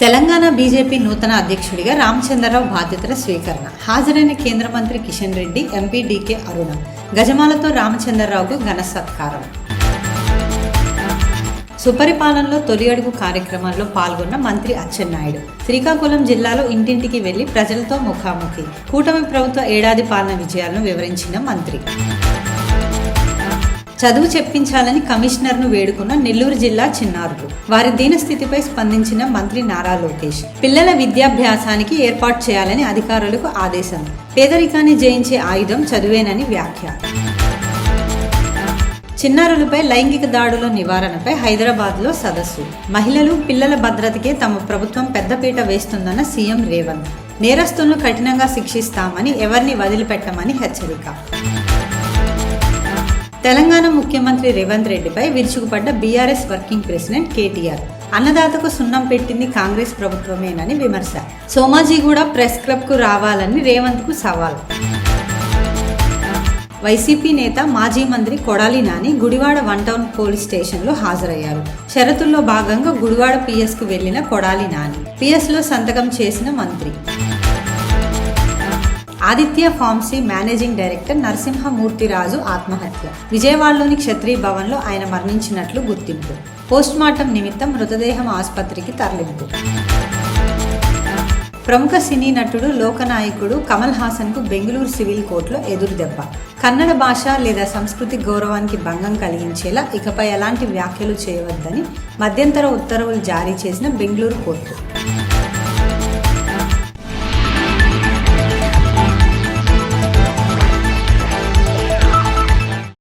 Telangana BJP నూతన అధ్యక్షుడిగా రామచంద్రరావు బాధ్యతల స్వీకరణ. హాజరైన కేంద్ర మంత్రి కిషన్ రెడ్డి, ఎంపీ డీకే అరుణ. గజమాలతో రామచంద్రరావుకు ఘన సత్కారం. సుపరిపాలనలో తొలి అడుగు కార్యక్రమంలో పాల్గొన్న మంత్రి అచ్చెన్నాయుడు. శ్రీకాకుళం జిల్లాలో ఇంటింటికి వెళ్లి ప్రజలతో ముఖాముఖి. కూటమి ప్రభుత్వ ఏడాది పాలన విజయాలను వివరించిన మంత్రి. చదువు చెప్పించాలని కమిషనర్ను వేడుకున్న నెల్లూరు జిల్లా చిన్నారులు. వారి దీనస్థితిపై స్పందించిన మంత్రి నారా లోకేష్. పిల్లల విద్యాభ్యాసానికి ఏర్పాటు చేయాలని అధికారులకు ఆదేశం. పేదరికాన్ని జయించే ఆయుధం చదువేనని వ్యాఖ్య. చిన్నారులపై లైంగిక దాడుల నివారణపై హైదరాబాద్లో సదస్సు. మహిళలు, పిల్లల భద్రతకే తమ ప్రభుత్వం పెద్దపీట వేస్తుందన్న సీఎం రేవంత్. నేరస్తులను కఠినంగా శిక్షిస్తామని, ఎవరిని వదిలిపెట్టమని హెచ్చరిక. తెలంగాణ ముఖ్యమంత్రి రేవంత్ రెడ్డిపై విరుచుకుపడ్డ బీఆర్ఎస్ వర్కింగ్ ప్రెసిడెంట్ కేటీఆర్. అన్నదాతకు సున్నం పెట్టింది కాంగ్రెస్ ప్రభుత్వమేనని విమర్శ. సోమాజిగూడ ప్రెస్ క్లబ్కు రావాలని రేవంత్కు సవాల్. వైసీపీ నేత, మాజీ మంత్రి Kodali Nani Gudivada one town police స్టేషన్లో హాజరయ్యారు. షరతుల్లో భాగంగా గుడివాడ పిఎస్కు వెళ్లిన కొడాలి నాని. పిఎస్లో సంతకం చేసిన మంత్రి. ఆదిత్య ఫార్మసీ మేనేజింగ్ డైరెక్టర్ నరసింహమూర్తిరాజు ఆత్మహత్య. విజయవాడలోని క్షత్రియ భవన్లో ఆయన మరణించినట్లు గుర్తింపు. పోస్టుమార్టం నిమిత్తం మృతదేహం ఆసుపత్రికి తరలింపు. ప్రముఖ సినీ నటుడు, లోకనాయకుడు కమల్ హాసన్కు బెంగళూరు సివిల్ కోర్టులో ఎదురుదెబ్బ. కన్నడ భాష లేదా సంస్కృతి గౌరవానికి భంగం కలిగించేలా ఇకపై ఎలాంటి వ్యాఖ్యలు చేయవద్దని మధ్యంతర ఉత్తర్వులు జారీ చేసిన బెంగళూరు కోర్టు.